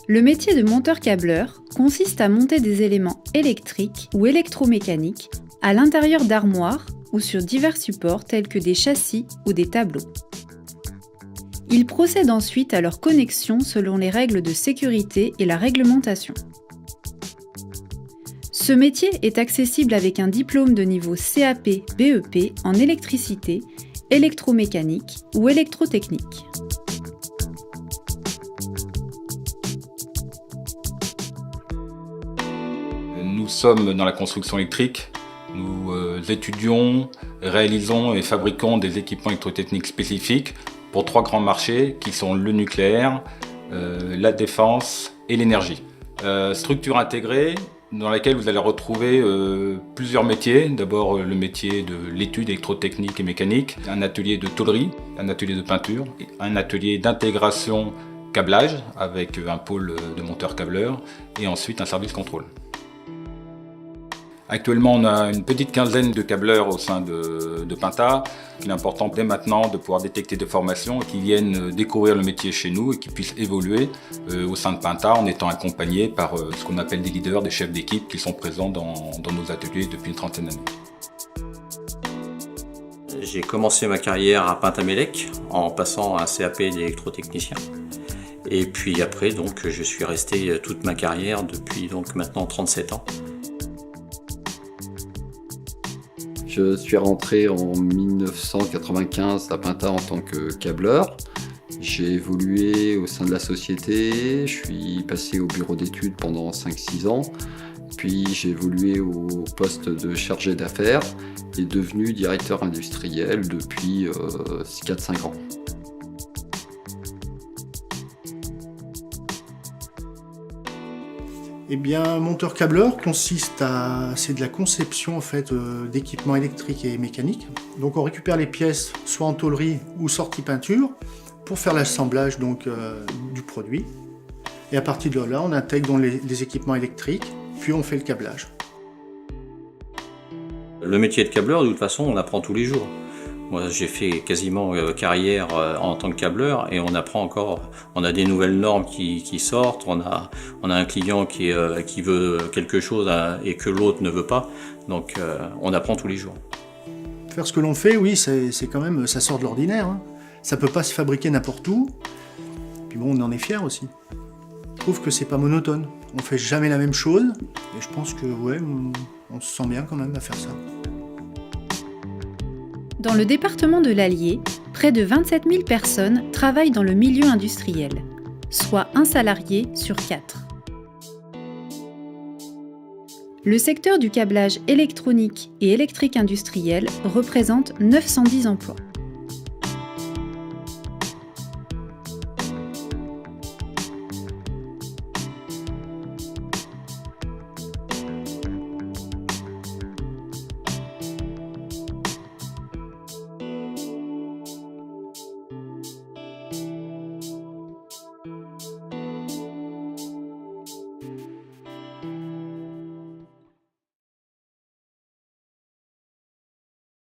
Le métier de monteur-câbleur consiste à monter des éléments électriques ou électromécaniques à l'intérieur d'armoires ou sur divers supports tels que des châssis ou des tableaux. Il procède ensuite à leur connexion selon les règles de sécurité et la réglementation. Ce métier est accessible avec un diplôme de niveau CAP-BEP en électricité, électromécanique ou électrotechnique. Nous sommes dans la construction électrique. Nous étudions, réalisons et fabriquons des équipements électrotechniques spécifiques pour 3 grands marchés qui sont le nucléaire, la défense et l'énergie. Structure intégrée dans laquelle vous allez retrouver plusieurs métiers. D'abord le métier de l'étude électrotechnique et mécanique, un atelier de tôlerie, un atelier de peinture, un atelier d'intégration câblage avec un pôle de monteur-câbleur et ensuite un service contrôle. Actuellement, on a une petite quinzaine de câbleurs au sein de Pinta. Il est important dès maintenant de pouvoir détecter des formations et qu'ils viennent découvrir le métier chez nous et qu'ils puissent évoluer au sein de Pinta en étant accompagnés par ce qu'on appelle des leaders, des chefs d'équipe qui sont présents dans nos ateliers depuis une trentaine d'années. J'ai commencé ma carrière à Pintamelec en passant un CAP d'électrotechnicien. Et puis après, donc, je suis resté toute ma carrière depuis donc, maintenant 37 ans. Je suis rentré en 1995 à Pinta en tant que câbleur. J'ai évolué au sein de la société, je suis passé au bureau d'études pendant 5-6 ans, puis j'ai évolué au poste de chargé d'affaires et devenu directeur industriel depuis 4-5 ans. Eh bien, monteur-câbleur c'est de la conception en fait d'équipements électriques et mécaniques. Donc, on récupère les pièces soit en tôlerie ou sortie peinture pour faire l'assemblage du produit. Et à partir de là, on intègre les équipements électriques, puis on fait le câblage. Le métier de câbleur, de toute façon, on apprend tous les jours. Moi, j'ai fait quasiment carrière en tant que câbleur et on apprend encore. On a des nouvelles normes qui sortent, on a un client qui veut quelque chose et que l'autre ne veut pas. Donc, on apprend tous les jours. Faire ce que l'on fait, oui, c'est quand même, ça sort de l'ordinaire. Hein. Ça peut pas se fabriquer n'importe où. Puis bon, on en est fier aussi. Je trouve que c'est pas monotone. On fait jamais la même chose et je pense que ouais, on se sent bien quand même à faire ça. Dans le département de l'Allier, près de 27 000 personnes travaillent dans le milieu industriel, soit un salarié sur 4. Le secteur du câblage électronique et électrique industriel représente 910 emplois.